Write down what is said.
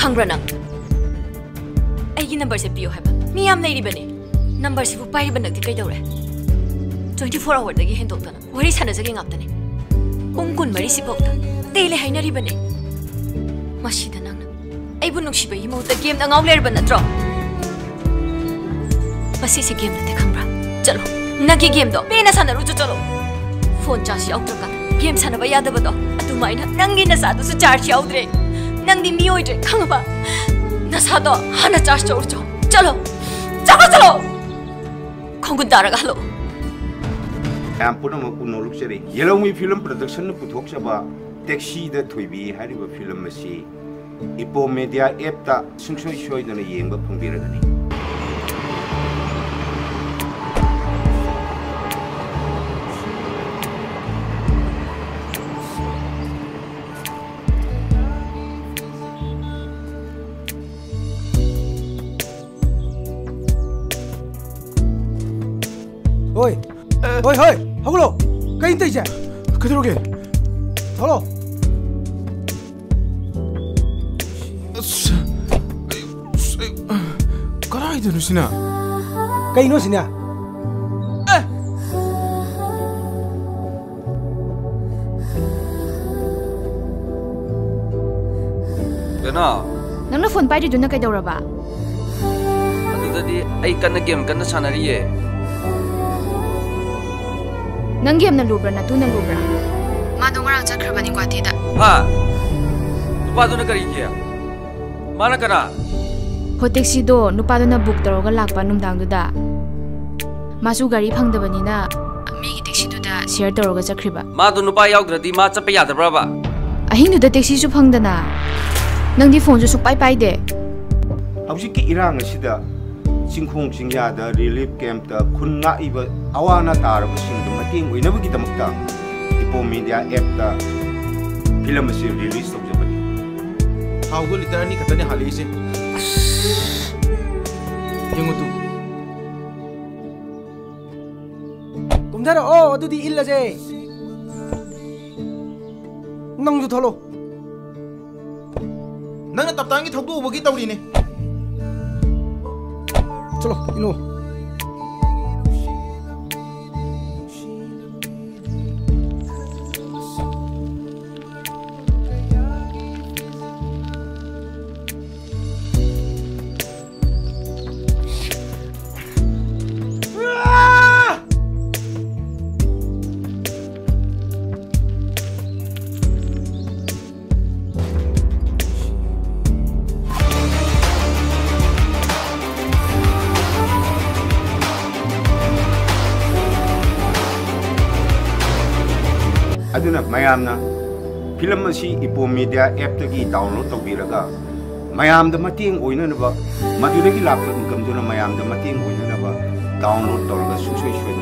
खंग्रा नंग आई नंबर से पियो है मी याम लेरिबने नंबर से पाइब नक्ति कईदौरे 24 आवर दगी हेंदोक्तना वरी सानजगे ngaptane pung kun mari sipokta tele hainaribane masida nangna aibu nungsiba imota game na ngaw lerba natro masi se game nate khangbra chalo nagi game do pena sanaru chu chalo phone charge yaudra game sanaba yadaba do adumaina nangi na sadu su charge yaudre nangdi mi oidre khangaba nasa do hana charge chawrcho chalo chalo khongun daraga halo am puna ma kuno luksere yellow mi film production nu puthok chaba taxi da thoibi hariba film asi ipo media app ta sungsoi shoi dana yengba phungbiragani Oi, oi, oi, haglo, kain tay ja, 그대로게. thalo, 가라이 되는시나. kain no sinya, Kena, Nang na phone pai di dun na kay daw ba? adudadi ay kana game kana sanariye. Nang game na lubra na tu na lubra. Ma do ngarang chakra bani kwati da. Ha, nupa do na kariya. Mana kana? Ho taxi do nupa do na book taro ga lakpa numdang du da. Masu gari phang da bani na mi gi taxi du da share taro ga chakri ba. Ma do nupa yaudraddi ma chapa yadabra ba. Ahin du da taxi su phang da na. Nang di phone ju su pai pai de. hauji ki irang asida singkhong singya da relief camp ta khunna iba awana tar sing du mating oina bagi damakta ipo media app ta film asi release tok jabani 하우고 리터니 같더니 할리지. 영어도. kumthara o adudi illa je, nang ju thalo, 나는 답답한 게 턱도 오버기 떠오르네. chalo, ino. aduna mayamna film asi ipo media app tagi download tawbiraga mayam da mating oina na ba madudagi lapka income duna mayam da mating oina na ba download tawraga susoi shoi